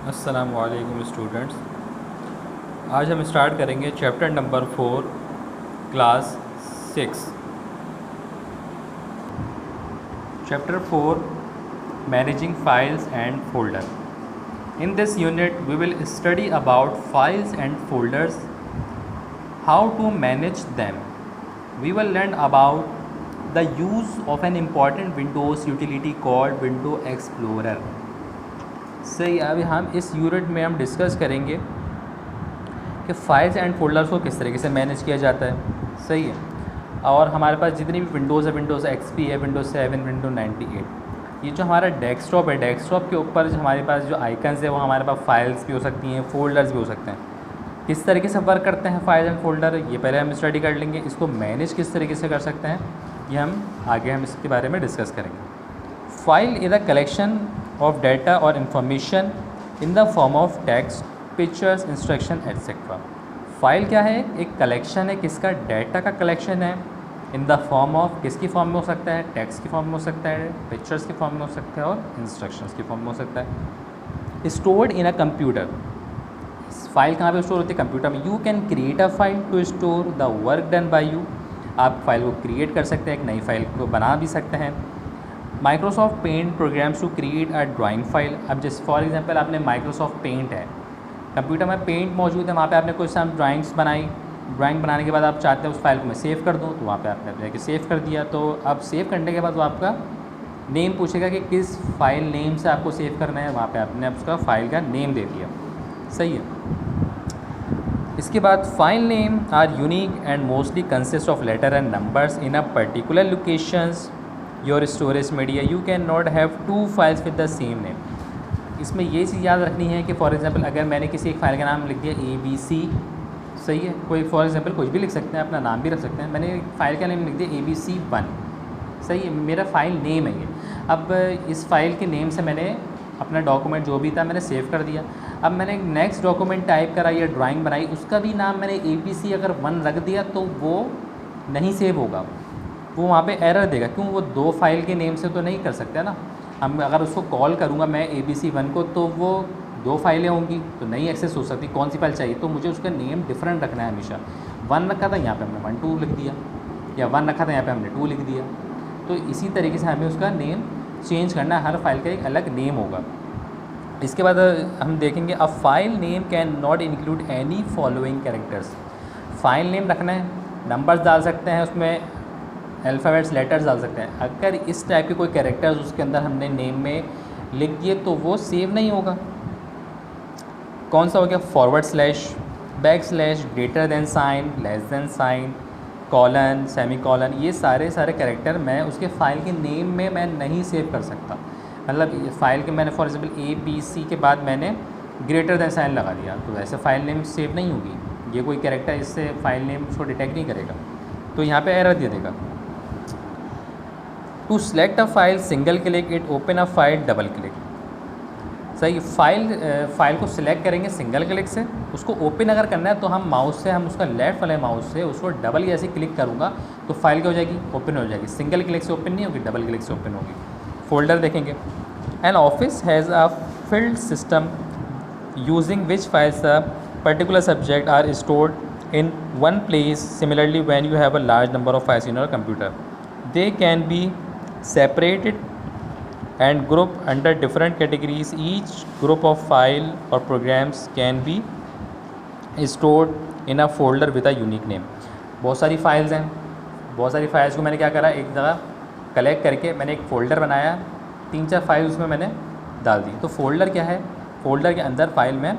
अस्सलामुअलैकुम स्टूडेंट्स। आज हम स्टार्ट करेंगे chapter number 4 class 6। Chapter 4 managing files and folder. In this unit we will study about files and folders, how to manage them. We will learn about the use of an important Windows utility called window explorer. सही, अभी हम इस unit में हम discuss करेंगे कि files and folders को किस तरीके से मैनेज किया जाता है। सही है। और हमारे पास जितनी भी विंडोज़ है, विंडोज़ एक्सपी है, विंडोज़ 7, विंडोज़ 98, ये जो हमारा डेस्कटॉप है, डेस्कटॉप के ऊपर जो हमारे पास जो आइकन्स है वो हमारे पास फाइल्स भी हो सकती हैं, फोल्डर्स भी हो सकते हैं। किस तरीके से वर्क करते हैं फाइल एंड फोल्डर, ये पहले हम स्टडी कर लेंगे। इसको मैनेज किस तरीके से कर सकते हैं ये हम आगे इसके बारे में डिस्कस करेंगे। File is a collection of data or information in the form of text, pictures, instruction etc. File क्या है? एक कलेक्शन है। किसका? डाटा का कलेक्शन है। इन द फॉर्म ऑफ, किसकी फॉर्म में हो सकता है? टेक्स्ट की फॉर्म में हो सकता है, पिक्चर्स की फॉर्म में हो सकता है और इंस्ट्रक्शंस की फॉर्म में हो सकता है। Stored in a computer. File कहाँ पे स्टोर होती है? कंप्यूटर में। You can create a file to store the work done by you. आप फाइल को क्रिएट कर सकते हैं, एक नई फाइल को बना भी सकते हैं। Microsoft paint programs to create a drawing file. अब जैसे फॉर एग्जांपल आपने माइक्रोसॉफ्ट पेंट है, कंप्यूटर में पेंट मौजूद है, वहाँ पे आपने कुछ साम ड्राइंग्स बनाई। ड्राइंग बनाने के बाद आप चाहते हैं उस फाइल को मैं सेव कर दूँ, तो वहाँ पे आपने जाके सेव कर दिया। तो अब सेव करने के बाद वो आपका नेम पूछेगा कि किस फाइल नेम से आपको सेव करना है, वहाँ पर आपने उसका फाइल का नेम दे दिया। सही है। इसके बाद file name are unique and mostly consist of letter and numbers in a particular locations your storage media. You can not have two files with the same name. इसमें ये चीज़ याद रखनी है कि फॉर एग्जांपल अगर मैंने किसी एक फाइल का नाम लिख दिया ABC, सही है, कोई फॉर एग्जांपल कुछ भी लिख सकते हैं, अपना नाम भी रख सकते हैं। मैंने फाइल का नेम लिख दिया ABC1, सही है, मेरा फाइल नेम है ये। अब इस फाइल के नेम से मैंने अपना डॉक्यूमेंट जो भी था मैंने सेव कर दिया। अब मैंने नेक्स्ट डॉक्यूमेंट टाइप करा या ड्राइंग बनाई, उसका भी नाम मैंने ABC अगर 1 रख दिया तो वो नहीं सेव होगा, वो वहाँ पे एरर देगा। क्यों? वो 2 फाइल के नेम से तो नहीं कर सकते ना। हम अगर उसको कॉल करूँगा मैं ABC1 को, तो वो 2 फाइलें होंगी तो नहीं एक्सेस हो सकती। कौन सी फाइल चाहिए? तो मुझे उसका नेम डिफरेंट रखना है हमेशा। 1 रखा था, यहाँ पे हमने 1 2 लिख दिया, या 1 रखा था, यहाँ पे हमने 2 लिख दिया। तो इसी तरीके से हमें उसका नेम चेंज करना है, हर फाइल का एक अलग नेम होगा। इसके बाद हम देखेंगे a file name can not include any following characters. File name रखना है, नंबर्स डाल सकते हैं, उसमें अल्फ़ाबेट्स लेटर्स डाल सकते हैं। अगर इस टाइप के कोई कैरेक्टर्स उसके अंदर हमने नेम में लिख दिए तो वो सेव नहीं होगा। कौन सा हो गया? Forward slash, backslash, greater than sign, less than sign, colon, semicolon, ये सारे कैरेक्टर मैं उसके फ़ाइल के नेम में मैं नहीं सेव कर सकता। मतलब फ़ाइल के मैंने फॉर एग्जांपल ABC के बाद मैंने ग्रेटर देन साइन लगा दिया तो ऐसे फ़ाइल नेम सेव नहीं होगी। ये कोई कैरेक्टर इससे फ़ाइल नेम उसको डिटेक्ट नहीं करेगा, तो यहाँ पे एरर दे देगा। To select a file single click, it open a file double click. सही, फाइल को सिलेक्ट करेंगे सिंगल क्लिक से, उसको ओपन अगर करना है तो हम माउस से, हम उसका लेफ्ट वाले माउस से उसको डबल ऐसे क्लिक करूँगा तो फाइल क्या हो जाएगी? ओपन हो जाएगी। सिंगल क्लिक से ओपन नहीं होगी, डबल क्लिक से ओपन होगी। फोल्डर देखेंगे, an office has a field system using which files a particular subject are stored in one place. Similarly, when you have a large number of files in your computer, they can be separated and grouped under different categories. Each group of file or programs can be stored in a folder with a unique name. बहुत सारी files हैं, बहुत सारी files को मैंने क्या करा, एक जगह कलेक्ट करके मैंने एक फ़ोल्डर बनाया, 3-4 फाइल उसमें मैंने डाल दी। तो फोल्डर क्या है? फोल्डर के अंदर फाइल में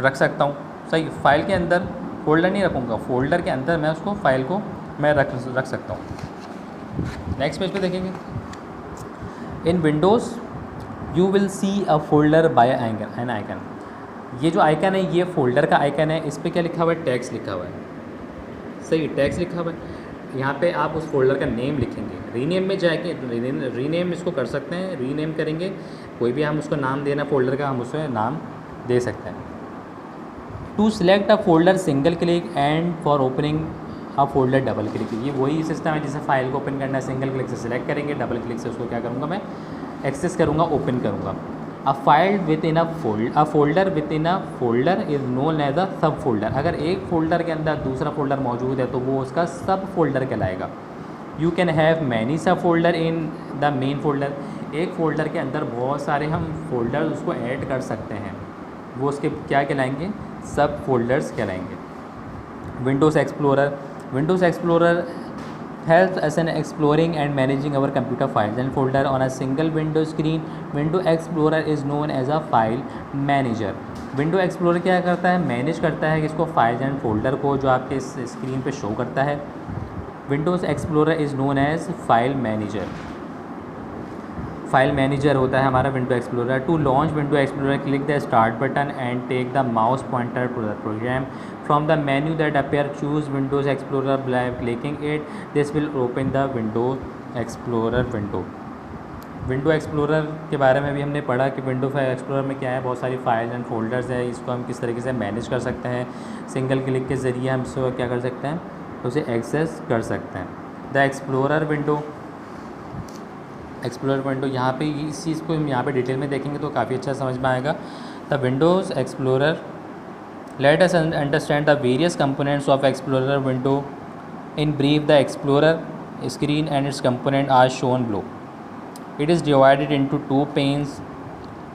रख सकता हूँ। सही, फाइल के अंदर फोल्डर नहीं रखूँगा, फोल्डर के अंदर मैं उसको फाइल को मैं रख सकता हूँ। नेक्स्ट पेज पे देखेंगे, in Windows you will see a folder by an icon. ये जो आइकन है ये फोल्डर का आइकन है। इस पर क्या लिखा हुआ है? टेक्स्ट लिखा हुआ है। सही, टेक्स्ट लिखा हुआ है। यहाँ पे आप उस फोल्डर का नेम लिखेंगे। रीनेम में जाके रीनेम इसको कर सकते हैं, रीनेम करेंगे, कोई भी हम उसको नाम देना फोल्डर का, हम उसमें नाम दे सकते हैं। To select a folder single click and for opening a folder double click. ये वही सिस्टम है, जैसे फाइल को ओपन करना है, सिंगल क्लिक से सिलेक्ट करेंगे, डबल क्लिक से उसको क्या करूँगा मैं एक्सेस करूँगा, ओपन करूँगा। A file within a folder within a folder is known as a subfolder. अगर एक फोल्डर के अंदर दूसरा फोल्डर मौजूद है तो वो उसका सब फोल्डर कहलाएगा। यू कैन हैव मैनी सब folder in the main folder. एक फ़ोल्डर के अंदर बहुत सारे हम फोल्डर उसको ऐड कर सकते हैं, वो उसके क्या कहलाएंगे, सब फोल्डर्स कहलाएंगे। Windows Explorer helps us in exploring and managing our computer files and folder on a single window screen. Window Explorer is known as a file manager. Window explorer क्या करता है, मैनेज करता है इसको फाइल्स एंड फोल्डर को जो आपके इस स्क्रीन पे शो करता है। Windows Explorer is known as file manager. File manager होता है हमारा window Explorer. To launch window Explorer click the start button and take the mouse pointer to the program from the menu that appear choose Windows Explorer by clicking it. This will open the window Explorer window. Window Explorer के बारे में भी हमने पढ़ा कि window explorer में क्या है, बहुत सारी फाइल्स एंड फोल्डर्स है, इसको हम किस तरीके से मैनेज कर सकते हैं। सिंगल क्लिक के ज़रिए हम इसको क्या कर सकते हैं, उसे एक्सेस कर सकते हैं। द एक्सप्लोरर विंडो यहाँ पे इस चीज़ को हम यहाँ पे डिटेल में देखेंगे तो काफ़ी अच्छा समझ में आएगा। The Windows Explorer let us understand the various components of Explorer window in brief. The Explorer screen and its component are shown below. It is divided into two panes,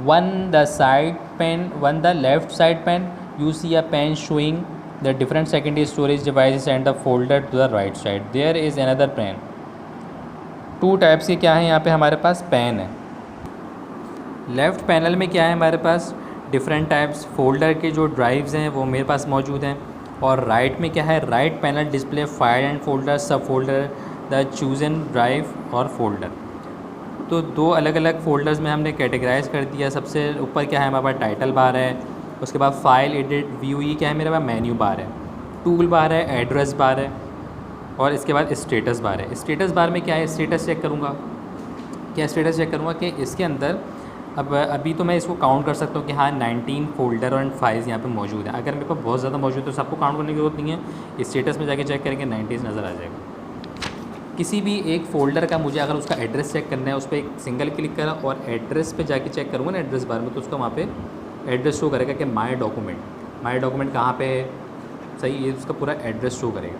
one the side pane, one the left side pane. You see a pane showing the different secondary storage devices and the folder to the right side. There is another pane. Two types के क्या है यहाँ पे हमारे पास pen है। Left panel में क्या है हमारे पास, डिफरेंट टाइप्स फोल्डर के जो ड्राइव्स हैं वो मेरे पास मौजूद हैं। और राइट में क्या है, right panel display file and folder, सब फोल्डर, द चूजन ड्राइव और फोल्डर। तो दो अलग अलग फोल्डर्स में हमने कैटेगराइज कर दिया। सबसे ऊपर क्या है हमारे पास टाइटल बार है, उसके बाद फाइल एडिट व्यू, ये क्या है मेरे पास मेन्यू बार है, टूल बार है, एड्रेस बार है और इसके बाद स्टेटस बार है। स्टेटस बार में क्या है, स्टेटस चेक करूँगा, क्या स्टेटस चेक करूँगा कि इसके अंदर अब अभी तो मैं इसको काउंट कर सकता हूँ कि हाँ 19 फोल्डर और फाइल्स यहाँ पे मौजूद है। अगर मेरे पास बहुत ज़्यादा मौजूद है तो सबको काउंट करने की जरूरत नहीं है, स्टेटस में जाके चेक करेंगे 19 नज़र आ जाएगा। किसी भी एक फ़ोल्डर का मुझे अगर उसका एड्रेस चेक करना है, उस पर एक सिंगल क्लिक करा और एड्रेस पे जाके चेक करूँगा ना एड्रेस बार में, तो उसका वहाँ पे एड्रेस शो करेगा कि माय डॉक्यूमेंट कहाँ पे है, सही, ये उसका पूरा एड्रेस शो करेगा।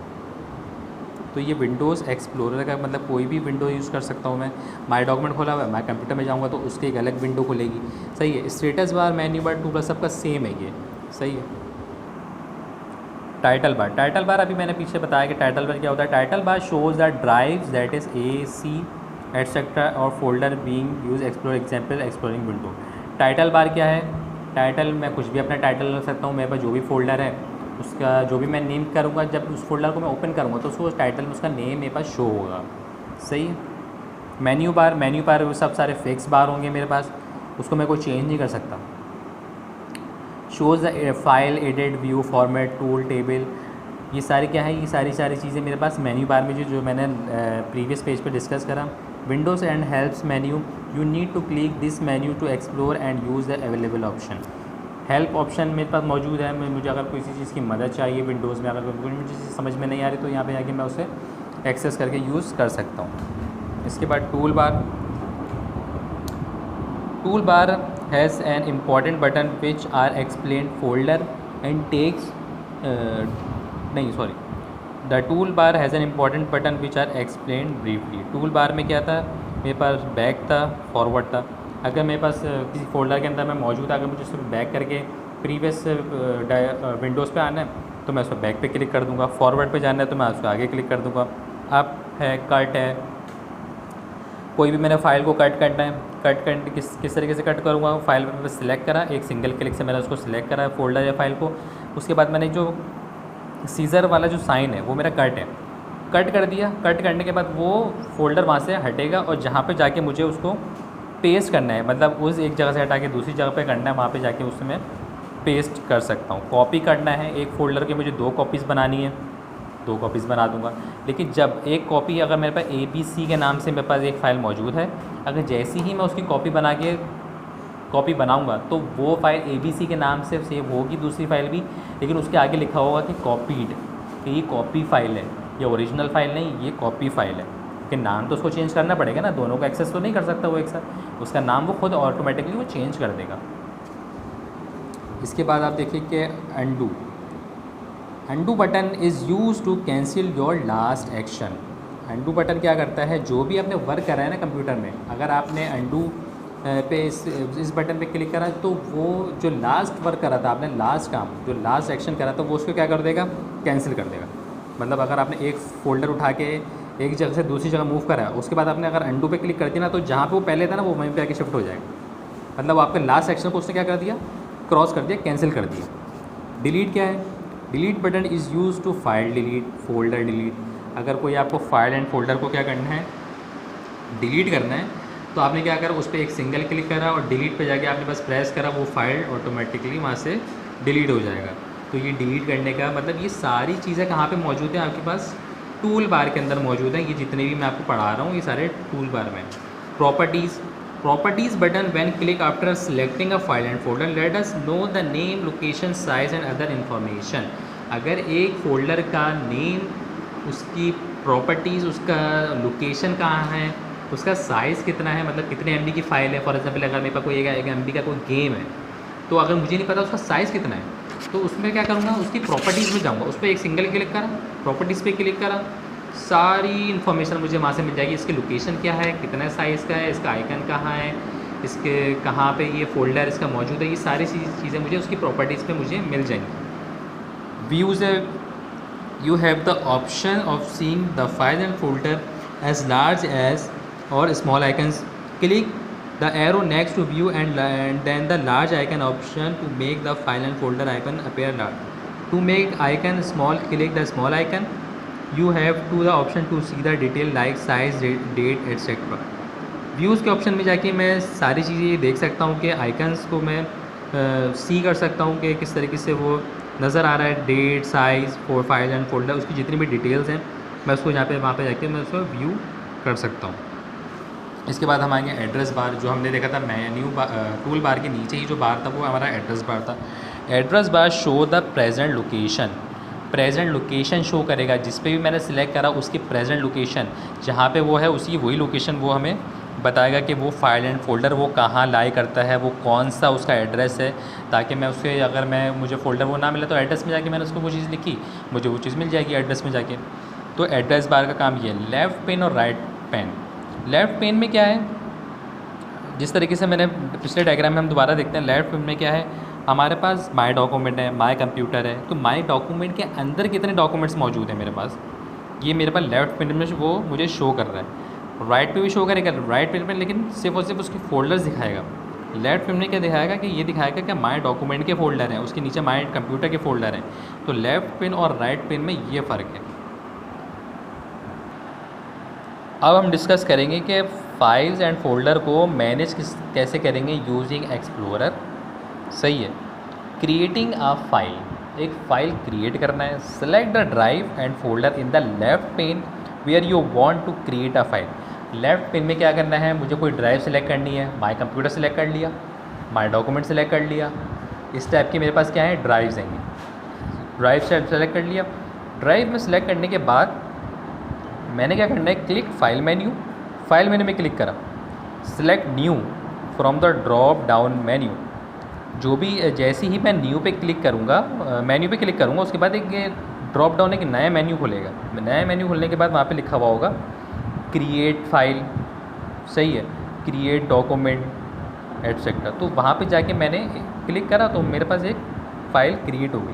तो ये विंडोज़ एक्सप्लोरर का मतलब कोई भी विंडो यूज़ कर सकता हूँ मैं। माय डॉक्यूमेंट खोला हुआ है, मैं कंप्यूटर में जाऊँगा तो उसकी एक अलग विंडो खुलेगी, सही है। Status bar, menu bar, tool bar सबका सेम है ये, सही है। टाइटल बार अभी मैंने पीछे बताया कि टाइटल बार क्या होता है। Title bar shows the drives that is AC etcetera और folder being use explore, example exploring window. Title bar क्या है, टाइटल मैं कुछ भी अपना टाइटल रख सकता हूँ। मेरे पास जो भी फोल्डर है उसका जो भी मैं नेम करूँगा, जब उस फोल्डर को मैं ओपन करूँगा तो उसको टाइटल में उसका नेम मेरे पास शो होगा, सही है। मेन्यू बार वो सब सारे फिक्स बार होंगे मेरे पास, उसको मैं कोई चेंज नहीं कर सकता। Shows the file edit view format tool table, ये सारी क्या है, ये सारी चीज़ें मेरे पास मेन्यू बार में जो मैंने प्रीवियस पेज पे डिस्कस करा। Windows and helps menu, you need to click this menu to explore and use the available option. Help option मेरे पास मौजूद है, मुझे अगर कोई चीज़ की मदद चाहिए विंडोज़ में, अगर कोई मुझे चीज़ समझ में नहीं आ रही तो यहाँ पे आके मैं उसे एक्सेस करके यूज़ कर सकता हूँ। इसके बाद tool bar has an important button which are explain folder and takes the tool bar has an important button which are explain briefly. Tool bar में क्या था, मेरे पास बैक था, फॉरवर्ड था। अगर मेरे पास किसी फोल्डर के अंदर मैं मौजूद है, अगर मुझे उसको बैक करके प्रीवियस विंडोज़ पे आना है तो मैं उस पर बैक पे क्लिक कर दूंगा, फॉरवर्ड पे जाना है तो मैं उसको आगे क्लिक कर दूंगा। अप है, कट है, कोई भी मैंने फ़ाइल को कट करना है, कट करने किस तरीके से कट करूँगा, फाइल पर सिलेक्ट करा, एक सिंगल क्लिक से मैंने उसको सिलेक्ट करा फोल्डर या फाइल को। उसके बाद मैंने जो सीज़र वाला जो साइन है वो मेरा कट है, कट कर दिया। कट करने के बाद वो फोल्डर वहाँ से हटेगा और जहाँ पे जाके मुझे उसको पेस्ट करना है, मतलब उस एक जगह से हटा के दूसरी जगह पे करना है, वहाँ पे जाके उससे मैं पेस्ट कर सकता हूँ। कॉपी करना है, एक फ़ोल्डर के मुझे 2 कॉपीज़ बनानी है, 2 कॉपीज़ बना दूँगा। लेकिन जब एक कॉपी अगर मेरे पास ABC के नाम से मेरे पास एक फ़ाइल मौजूद है, अगर जैसे ही मैं उसकी कॉपी बनाऊँगा तो वो फाइल ABC के नाम से सेव होगी, दूसरी फाइल भी, लेकिन उसके आगे लिखा होगा कि कॉपीड, कि ये कॉपी फाइल है, ये ओरिजिनल फाइल नहीं, ये कॉपी फाइल है। कि नाम तो उसको चेंज करना पड़ेगा ना, दोनों का एक्सेस तो नहीं कर सकता वो एक साथ, उसका नाम वो खुद ऑटोमेटिकली वो चेंज कर देगा। इसके बाद आप देखिए कि undo, undo button is use to cancel your last action. Undo button क्या करता है, जो भी आपने वर्क करा है ना कंप्यूटर में, अगर आपने अनडू पे इस बटन पे क्लिक करा तो वो जो लास्ट वर्क करा था आपने, लास्ट काम जो लास्ट एक्शन करा था वो उसको क्या कर देगा, कैंसिल कर देगा। मतलब अगर आपने एक फ़ोल्डर उठा के एक जगह से दूसरी जगह मूव करा, उसके बाद आपने अगर अनडू पे क्लिक कर दिया ना, तो जहाँ पे वो पहले था ना वो वहीं पे आके शिफ्ट हो जाएगा। मतलब आपके लास्ट एक्शन को उसने क्या कर दिया, क्रॉस कर दिया, कैंसिल कर दिया। डिलीट क्या है, delete button is use to file delete, folder delete. अगर कोई आपको फाइल एंड फोल्डर को क्या करना है, डिलीट करना है, तो आपने क्या करा, उस पर एक सिंगल क्लिक करा और डिलीट पे जाके आपने बस प्रेस करा, वो फाइल ऑटोमेटिकली वहाँ से डिलीट हो जाएगा। तो ये डिलीट करने का मतलब ये सारी चीज़ें कहाँ पे मौजूद हैं, आपके पास टूल बार के अंदर मौजूद हैं। ये जितने भी मैं आपको पढ़ा रहा हूँ ये सारे टूल बार में। Properties, properties button when click after selecting a file and folder let us know the name, location, size and other information. अगर एक फ़ोल्डर का नेम, उसकी प्रॉपर्टीज़, उसका लोकेशन कहाँ है, उसका साइज़ कितना है, मतलब कितने MB की फ़ाइल है। फॉर एग्जाम्पल अगर मेरे पास कोई एक MB का कोई गेम है, तो अगर मुझे नहीं पता उसका साइज़ कितना है, तो उसमें क्या करूँगा, उसकी प्रॉपर्टीज़ में जाऊँगा, उस पर एक सिंगल क्लिक करा, प्रॉपर्टीज़ पे क्लिक करा, सारी इन्फॉर्मेशन मुझे वहाँ से मिल जाएगी। इसकी लोकेशन क्या है, कितना साइज़ का है, इसका आइकन कहाँ है, इसके कहाँ पे ये फ़ोल्डर इसका मौजूद है, ये सारी चीज़ें मुझे उसकी प्रॉपर्टीज़ पे मुझे मिल जाएंगी। व्यूज़ है, you have the option of seeing the file and folder as large as or small icons. Click the arrow next to view and then the large icon option to make the file and folder icon appear large. To make icon small, click the small icon. You have to the option to see the detail like size, date etc. Views के option में जाके मैं सारी चीज़ें देख सकता हूँ कि आइकन्स को मैं सी कर सकता हूँ कि किस तरीके से वो नज़र आ रहा है, date, size, file and folder, उसकी जितनी भी डिटेल्स हैं मैं उसको यहाँ पे वहाँ पे जाके मैं उसको व्यू कर सकता हूँ। इसके बाद हम आएंगे एड्रेस बार। जो हमने देखा था मेन्यू टूल बार के नीचे ही जो बार था वो हमारा एड्रेस बार था। Address bar show the present location, present location show करेगा, जिस पे भी मैंने सिलेक्ट करा उसकी प्रेजेंट लोकेशन जहाँ पे वो है उसी वही लोकेशन वो हमें बताएगा कि वो फाइल एंड फोल्डर वो कहाँ लाई करता है, वो कौन सा उसका एड्रेस है, ताकि मैं उसके अगर मैं मुझे फ़ोल्डर वो ना मिले तो एड्रेस में जाके मैंने उसको वो चीज़ लिखी, मुझे वो चीज़ मिल जाएगी एड्रेस में जाके। तो एड्रेस बार का काम ये है। लेफ़्ट पेन और राइट पेन, लेफ़्ट पेन में क्या है, जिस तरीके से मैंने पिछले डायग्राम में हम दोबारा देखते हैं, लेफ़्ट पेन में क्या है, हमारे पास माई डॉक्यूमेंट है, माई कंप्यूटर है, तो माई डॉक्यूमेंट के अंदर कितने डॉक्यूमेंट्स मौजूद हैं मेरे पास, ये मेरे पास लेफ़्ट पेन में वो मुझे शो कर रहा है। राइट पे भी शो करेगा राइट पेन पे, लेकिन सिर्फ और सिर्फ उसके फोल्डर्स दिखाएगा। लेफ्ट पेन में क्या दिखाएगा कि ये दिखाएगा कि माई डॉक्यूमेंट के फ़ोल्डर हैं, उसके नीचे माई कंप्यूटर के फ़ोल्डर हैं। तो लेफ़्ट पेन और राइट पेन में ये फ़र्क है। अब हम डिस्कस करेंगे कि फाइल्स एंड फोल्डर को मैनेज कैसे करेंगे यूजिंग एक्सप्लोरर। सही है। क्रिएटिंग अ फाइल, एक फ़ाइल क्रिएट करना है। Select the drive and folder in the left pane where you want to create a file. Left pane में क्या करना है, मुझे कोई ड्राइव सेलेक्ट करनी है, माई कंप्यूटर सेलेक्ट कर लिया, माई डॉक्यूमेंट सेलेक्ट कर लिया, इस टाइप की मेरे पास क्या है ड्राइव्स हैं, ड्राइव सेलेक्ट कर लिया। ड्राइव में सेलेक्ट करने के बाद मैंने क्या करना है, click file menu, file menu में क्लिक करा, select new from the drop down menu. जो भी जैसे ही मैं न्यू पे क्लिक करूँगा, मेन्यू पे क्लिक करूँगा, उसके बाद एक ड्रॉप डाउन एक नया मेन्यू खुलेगा। नया मेन्यू खुलने के बाद वहाँ पे लिखा हुआ होगा क्रिएट फाइल, सही है, क्रिएट डॉक्यूमेंट एटसेट्रा। तो वहाँ पे जाके मैंने क्लिक करा तो मेरे पास एक फ़ाइल क्रिएट हो गई।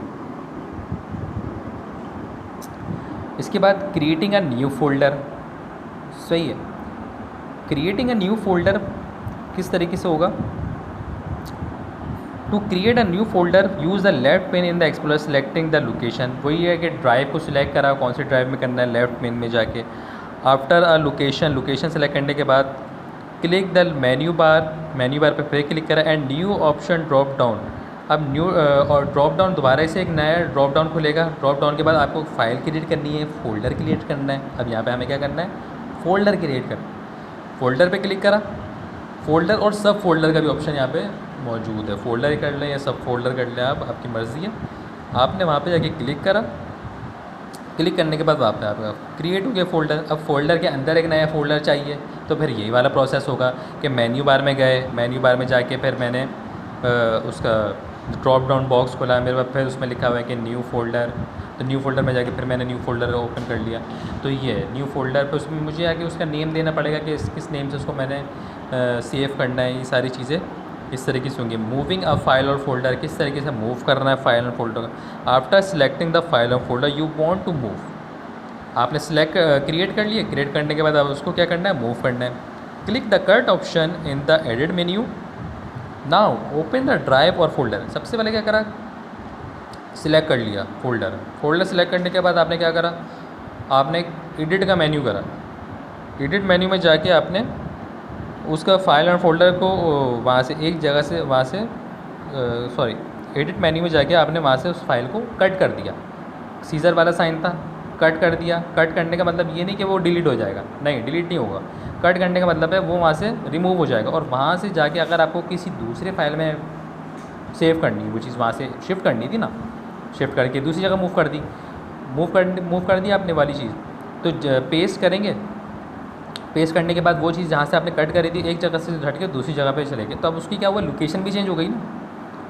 इसके बाद क्रिएटिंग अ न्यू फोल्डर, सही है। क्रिएटिंग अ न्यू फोल्डर किस तरीके से होगा, to create a new folder use the left pane in the Explorer selecting the location. वही है कि ड्राइव को सिलेक्ट करा, कौन सी ड्राइव में करना है, लेफ्ट पेन में जाके। After a location, location select करने के बाद क्लिक द मेन्यू बार पे फिर क्लिक करा and new option drop down. अब न्यू और ड्रॉप डाउन दोबारा से एक नया ड्रॉप डाउन खुलेगा। ड्रॉप डाउन के बाद आपको फाइल क्रिएट करनी है, फोल्डर क्रिएट करना है। अब यहाँ पे हमें क्या करना है, फोल्डर क्रिएट करना। फोल्डर पे क्लिक करा, फोल्डर और सब फोल्डर का भी ऑप्शन यहाँ पे मौजूद है। फोल्डर कर लें या सब फोल्डर कर लें, आप आपकी मर्ज़ी है। आपने वहाँ पे जाके क्लिक करा, क्लिक करने के बाद वहाँ पे आपका क्रिएट हो गया फ़ोल्डर। अब फ़ोल्डर के अंदर एक नया फ़ोल्डर चाहिए, तो फिर यही वाला प्रोसेस होगा कि मेन्यू बार में गए, मेन्यू बार में जाके फिर मैंने उसका ड्रॉप डाउन बॉक्स खोला मेरे पास, फिर उसमें लिखा हुआ है कि न्यू फ़ोल्डर, तो न्यू फ़ोल्डर में जाके फिर मैंने न्यू फ़ोल्डर ओपन कर लिया। तो ये न्यू फ़ोल्डर पर उसमें मुझे आके उसका नेम देना पड़ेगा कि किस नेम से उसको मैंने सेव करना है। ये सारी चीज़ें इस तरीके से होंगी। मूविंग अ फाइल और फोल्डर, किस तरीके से मूव करना है फाइल और फोल्डर का। आफ्टर सेलेक्टिंग द फाइल और folder you want to move, आपने सेलेक्ट क्रिएट कर लिया, क्रिएट करने के बाद अब उसको क्या करना है, मूव करना है। Click the cut option in the edit menu. Now open the drive और फोल्डर। सबसे पहले क्या करा, सिलेक्ट कर लिया फोल्डर। फोल्डर सेलेक्ट करने के बाद आपने क्या करा, आपने एडिट का मेन्यू करा। एडिट मेन्यू में जाके आपने उसका फाइल और फोल्डर को वहाँ से एक जगह से वहाँ से एडिट मेन्यू में जाके आपने वहाँ से उस फाइल को कट कर दिया। सीजर वाला साइन था, कट कर दिया। कट करने का मतलब ये नहीं कि वो डिलीट हो जाएगा, नहीं डिलीट नहीं होगा। कट करने का मतलब है वो वहाँ से रिमूव हो जाएगा, और वहाँ से जाके अगर आपको किसी दूसरे फाइल में सेव करनी है वो चीज़, वहाँ से शिफ्ट करनी थी ना, शिफ्ट करके दूसरी जगह मूव कर दी, मूव कर दी आपने वाली चीज़, तो पेस्ट करेंगे। पेस्ट करने के बाद वो चीज़ जहाँ से आपने कट करी थी एक जगह से हट के दूसरी जगह पे चले गए, तो अब उसकी क्या हुआ, लोकेशन भी चेंज हो गई ना।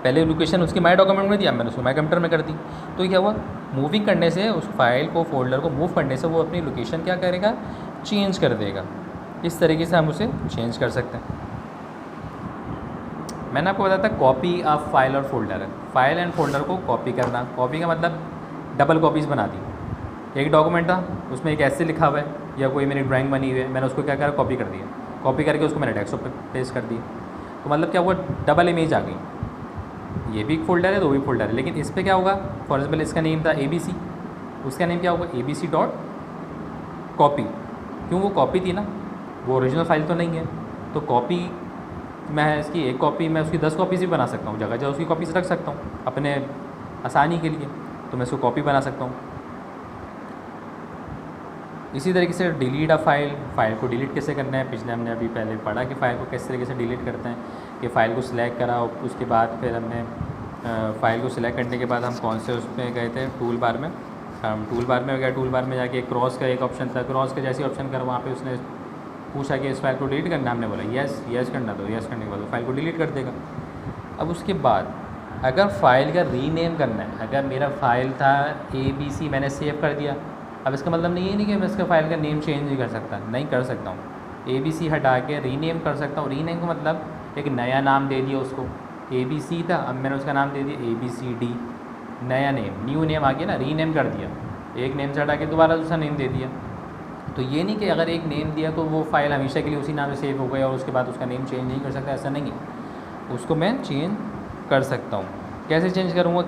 पहले लोकेशन उसकी माई डॉक्यूमेंट में थी, अब मैंने उसको माई कंप्यूटर में कर दी। तो क्या हुआ, मूविंग करने से, उस फाइल को फोल्डर को मूव करने से वो अपनी लोकेशन क्या करेगा, चेंज कर देगा। इस तरीके से हम उसे चेंज कर सकते हैं। मैंने आपको बताया था कॉपी ऑफ फाइल और फोल्डर। फाइल एंड फोल्डर को कॉपी करना, कॉपी का मतलब डबल कॉपीज़ बना दी। एक डॉक्यूमेंट था, उसमें एक ऐसे लिखा हुआ है या कोई मेरी ड्राइंग बनी हुई है, मैंने उसको क्या करा, कॉपी कर दिया। कॉपी करके उसको मैंने डेस्कटॉप पे पेस्ट कर दिया। तो मतलब क्या हुआ, डबल इमेज आ गई। ये भी एक फ़ोल्डर है, तो भी फ़ोल्डर है, लेकिन इस पर क्या होगा, फॉर एग्जाम्पल इसका नेम था ABC, उसका नेम क्या होगा, ABC डॉट कॉपी। क्यों, वो कॉपी थी ना, वो ओरिजिनल फाइल तो नहीं है। तो कॉपी मैं इसकी एक कॉपी, मैं उसकी 10 कॉपीज़ भी बना सकता हूँ, जगह जगह उसकी कॉपीज़ रख सकता हूँ अपने आसानी के लिए। तो मैं इसको कॉपी बना सकता हूँ। इसी तरीके से डिलीट अ फाइल, फाइल को डिलीट कैसे करना है, पिछले हमने अभी पहले पढ़ा कि फ़ाइल को किस तरीके से डिलीट करते हैं। कि फ़ाइल को सिलेक्ट करा, उसके बाद फिर हमने फ़ाइल को सिलेक्ट करने के बाद हम कौन से उसमें गए थे, टूल बार में। हम टूल बार में गए, टूल बार में जाके क्रॉस का एक ऑप्शन था, क्रॉस का जैसे ऑप्शन कर, वहाँ पे उसने पूछा कि इस फाइल को डिलीट करना, हमने बोला यस, यस करना, तो यस करने के बाद फाइल को डिलीट कर देगा। अब उसके बाद अगर फ़ाइल का रीनेम करना है, अगर मेरा फ़ाइल था ABC, मैंने सेव कर दिया, अब इसका मतलब नहीं, ये नहीं कि मैं इसका फ़ाइल का नेम चेंज नहीं कर सकता, नहीं कर सकता हूँ। ABC हटा के रीनेम कर सकता हूँ। रीनेम का मतलब एक नया नाम दे दिया उसको, ABC था, अब मैंने उसका नाम दे दिया ABCD, नया नेम, न्यू नेम आ गया ना, रीनेम कर दिया। एक नेम से हटा के दोबारा दूसरा नेम दे दिया। तो ये नहीं कि अगर एक नेम दिया तो वो फ़ाइल हमेशा के लिए उसी नाम से सेव हो गया और उसके बाद उसका नेम चेंज नहीं कर सकता, ऐसा नहीं है। उसको मैं चेंज कर सकता हूँ। कैसे चेंज करूँगा,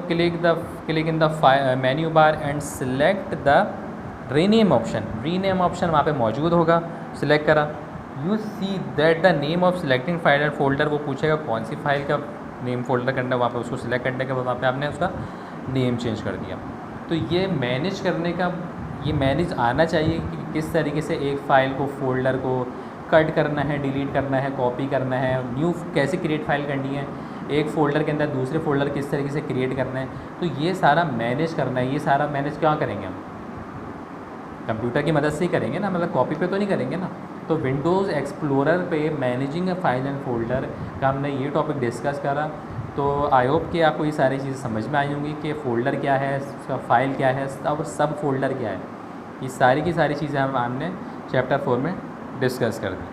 click in the menu bar and select the rename option. Rename option वहाँ पे मौजूद होगा, सिलेक्ट करा। You see that the name of selecting file and folder, वो पूछेगा कौन सी फाइल का नेम फोल्डर करना है, वहाँ पे उसको सिलेक्ट करने के बाद वहाँ पे आपने उसका नेम चेंज कर दिया। तो ये मैनेज करने का, ये मैनेज आना चाहिए कि किस तरीके से एक फ़ाइल को, फोल्डर को कट करना है, डिलीट करना है, कॉपी करना है, न्यू कैसे क्रिएट फाइल करनी है, एक फ़ोल्डर के अंदर दूसरे फ़ोल्डर किस तरीके से क्रिएट करना है। तो ये सारा मैनेज करना है। ये सारा मैनेज क्या करेंगे हम, कंप्यूटर की मदद से ही करेंगे ना, मतलब कॉपी पे तो नहीं करेंगे ना। तो विंडोज़ एक्सप्लोरर पे managing a file and folder का हमने ये टॉपिक डिस्कस करा। तो आई होप कि आपको ये सारी चीज़ें समझ में आई होंगी कि फ़ोल्डर क्या है, उसका फ़ाइल क्या है और सब फोल्डर क्या है। ये सारी की सारी चीज़ें हमने चैप्टर 4 में डिस्कस कर दी।